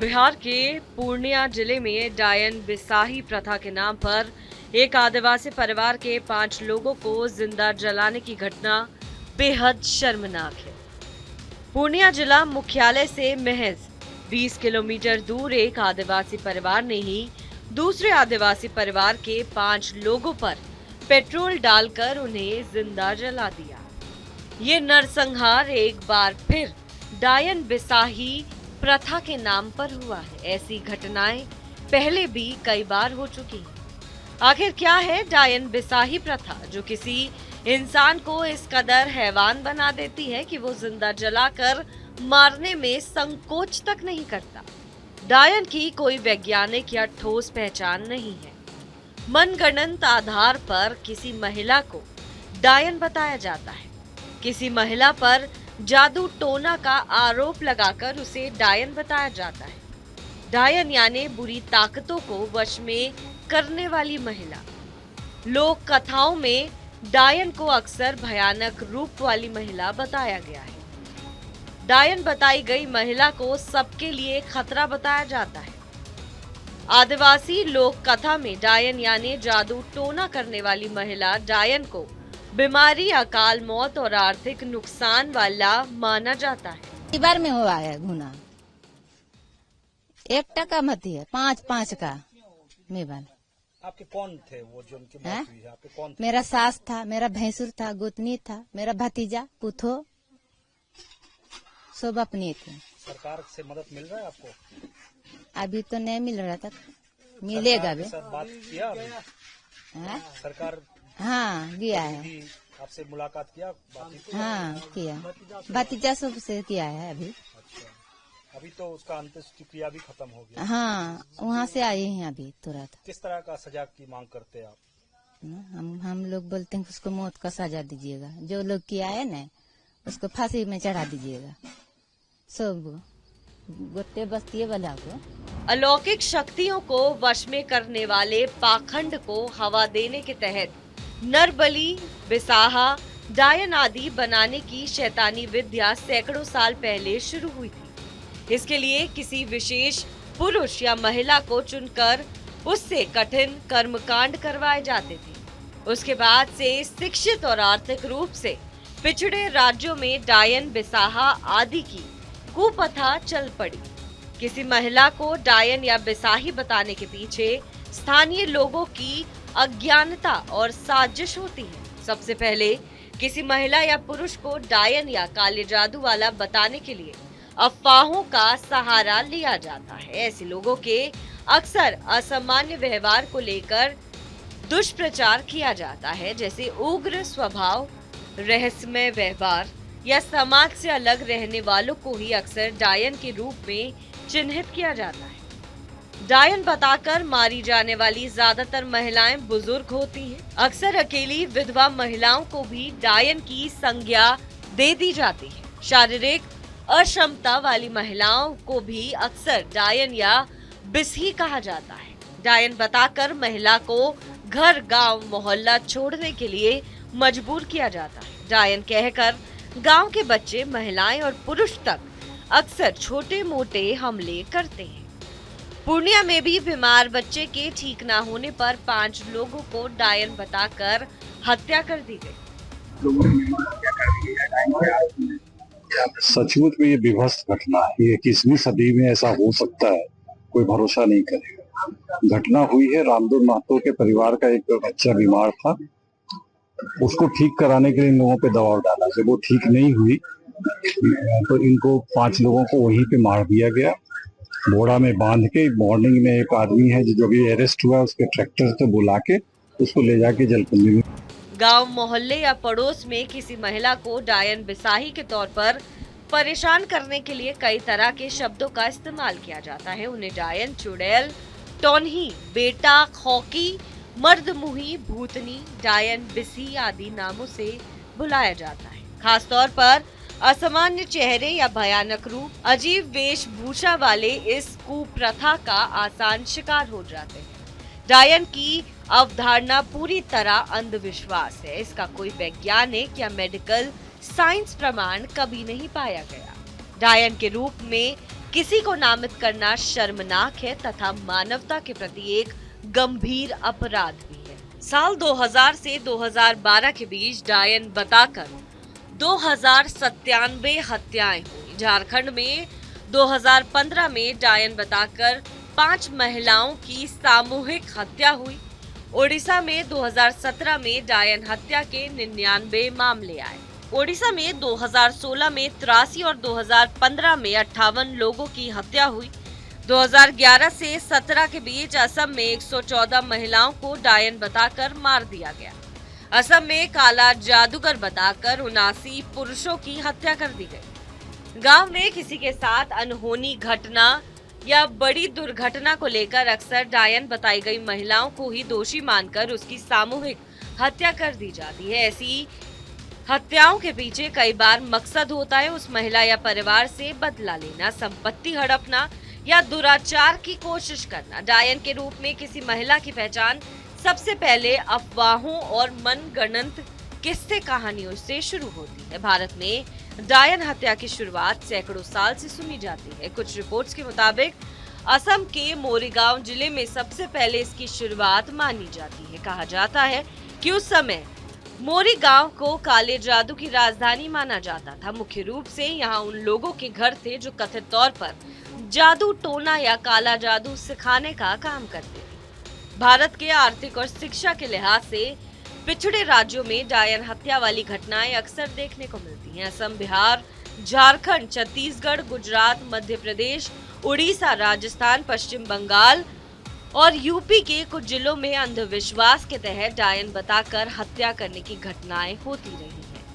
बिहार के पूर्णिया जिले में डायन बिसाही प्रथा के नाम पर एक आदिवासी परिवार के 5 लोगों को जिंदा जलाने की घटना बेहद शर्मनाक है। पूर्णिया जिला मुख्यालय से महज 20 किलोमीटर दूर एक आदिवासी परिवार ने ही दूसरे आदिवासी परिवार के 5 लोगों पर पेट्रोल डालकर उन्हें जिंदा जला दिया। ये नरसंहार एक बार फिर डायन बिसाही प्रथा के नाम पर हुआ है। ऐसी घटनाएं पहले भी कई बार हो चुकी हैं। आखिर क्या है डायन बिसाही प्रथा जो किसी इंसान को इस कदर हैवान बना देती है कि वो जिंदा जलाकर मारने में संकोच तक नहीं करता। डायन की कोई वैज्ञानिक या ठोस पहचान नहीं है। मनगढ़ंत आधार पर किसी महिला को डायन बताया जाता है। किसी महिला पर जादू टोना का आरोप लगाकर उसे डायन बताया जाता है। डायन यानी बुरी ताकतों को वश में करने वाली महिला। लोक कथाओं में डायन को अक्सर भयानक रूप वाली महिला बताया गया है। डायन बताई गई महिला को सबके लिए खतरा बताया जाता है। आदिवासी लोक कथा में डायन यानी जादू टोना करने वाली महिला डायन को बीमारी, अकाल मौत और आर्थिक नुकसान वाला माना जाता है। बार में हुआ है गुना 1 टका मत है 5-5 का मेवाल। आपके कौन थे वो जो उनकी मौत हुई है? आपके कौन थे? मेरा सास था, मेरा भैंसुर था, गोतनी था, मेरा भतीजा पुथो सब अपने थे। सरकार से मदद मिल रहा है आपको? अभी तो नहीं मिल रहा था, मिलेगा अभी। बात किया अभी? सरकार हाँ गया है। आपसे मुलाकात किया? हाँ किया, भतीजा सब से किया है अभी। अच्छा, अभी तो उसका अंत्येष्टि क्रिया भी खत्म हो गया। हाँ वहाँ से आए हैं अभी तुरंत। किस तरह का सजा की मांग करते हैं आप? हम लोग बोलते हैं कि उसको मौत का सजा दीजिएगा। जो लोग किया है न उसको फांसी में चढ़ा दीजिएगा। सब गोटे बस्ती वाला को अलौकिक शक्तियों को वश में करने वाले पाखंड को हवा देने के तहत नरबली, बिसाहा, डायन आदि बनाने की शैतानी विद्या सैकड़ों साल पहले शुरू हुई थी। इसके लिए किसी विशेष पुरुष या महिला को चुनकर उससे कठिन कर्मकांड करवाए जाते थे। उसके बाद से शिक्षित और आर्थिक रूप से पिछड़े राज्यों में डायन, बिसाहा आदि की कुप्रथा चल पड़ी। किसी महिला को डायन या बिसाही बताने के पीछे स्थानीय लोगों की अज्ञानता और साजिश होती है। सबसे पहले किसी महिला या पुरुष को डायन या काले जादू वाला बताने के लिए अफवाहों का सहारा लिया जाता है। ऐसे लोगों के अक्सर असामान्य व्यवहार को लेकर दुष्प्रचार किया जाता है, जैसे उग्र स्वभाव, रहस्यमय व्यवहार या समाज से अलग रहने वालों को ही अक्सर डायन के रूप में चिन्हित किया जाता है। डायन बताकर मारी जाने वाली ज्यादातर महिलाएं बुजुर्ग होती हैं। अक्सर अकेली विधवा महिलाओं को भी डायन की संज्ञा दे दी जाती है। शारीरिक अक्षमता वाली महिलाओं को भी अक्सर डायन या बिसही कहा जाता है। डायन बताकर महिला को घर, गांव, मोहल्ला छोड़ने के लिए मजबूर किया जाता है। डायन कहकर गांव के बच्चे, महिलाएं और पुरुष तक अक्सर छोटे मोटे हमले करते हैं। पूर्णिया में भी बीमार बच्चे के ठीक ना होने पर 5 लोगों को डायन बताकर हत्या कर दी गई। सचमुच में ये विभत्स घटना है। 21वीं सदी में ऐसा हो सकता है, कोई भरोसा नहीं करेगा। घटना हुई है रामदुर महतो के परिवार का एक बच्चा बीमार था। उसको ठीक कराने के लिए इन लोगों पे दबाव डाला। जब वो ठीक नहीं हुई तो इनको 5 लोगों को वहीं पे मार दिया गया, बोरा में बांध के। मॉर्निंग में एक आदमी है जो भी अरेस्ट हुआ, उसके ट्रैक्टर से बुला के उसको ले जाके जलकुंडी में। गांव, मोहल्ले या पड़ोस में किसी महिला को डायन बिसाही के तौर पर परेशान करने के लिए कई तरह के शब्दों का इस्तेमाल किया जाता है। उन्हें डायन, चुड़ैल, टोन्ही, बेटा, खौकी, मर्दमुही, भूतनी, डायन, बिसी आदि नामों से बुलाया जाता है। खास तौर पर असामान्य चेहरे या भयानक रूप, अजीब वेशभूषा वाले इस कुप्रथा का आसान शिकार हो जाते हैं। डायन की अवधारणा पूरी तरह अंधविश्वास है। इसका कोई वैज्ञानिक या मेडिकल साइंस प्रमाण कभी नहीं पाया गया। डायन के रूप में किसी को नामित करना शर्मनाक है तथा मानवता के प्रति एक गंभीर अपराध भी है। साल 2000 से 2012 के बीच डायन बताकर 2097 हत्याएं हुई। झारखंड में 2015 में डायन बताकर 5 महिलाओं की सामूहिक हत्या हुई। ओडिशा में 2017 में डायन हत्या के 99 मामले आए। ओडिशा में 2016 में 83 और 2015 में 58 लोगों की हत्या हुई। 2011 से 17 के बीच असम में 114 महिलाओं को डायन बताकर मार दिया गया। असम में काला जादूगर बताकर 79 पुरुषों की हत्या कर दी गई। गांव में किसी के साथ अनहोनी घटना या बड़ी दुर्घटना को लेकर अक्सर डायन बताई गई महिलाओं को ही दोषी मानकर उसकी सामूहिक हत्या कर दी जाती है। ऐसी हत्याओं के पीछे कई बार मकसद होता है उस महिला या परिवार से बदला लेना, संपत्ति हड़पना या दुराचार की कोशिश करना। डायन के रूप में किसी महिला की पहचान सबसे पहले अफवाहों और मनगढ़ंत किस्से कहानियों से शुरू होती है। भारत में डायन हत्या की शुरुआत सैकड़ों साल से सुनी जाती है। कुछ रिपोर्ट्स के मुताबिक असम के मोरीगांव जिले में सबसे पहले इसकी शुरुआत मानी जाती है। कहा जाता है कि उस समय मोरीगांव को काले जादू की राजधानी माना जाता था। मुख्य रूप से यहाँ उन लोगों के घर थे जो कथित तौर पर जादू टोना या काला जादू सिखाने का काम करते थे। भारत के आर्थिक और शिक्षा के लिहाज से पिछड़े राज्यों में डायन हत्या वाली घटनाएं अक्सर देखने को मिलती हैं। असम, बिहार, झारखंड, छत्तीसगढ़, गुजरात, मध्य प्रदेश, उड़ीसा, राजस्थान, पश्चिम बंगाल और यूपी के कुछ जिलों में अंधविश्वास के तहत डायन बताकर हत्या करने की घटनाएं होती रही हैं।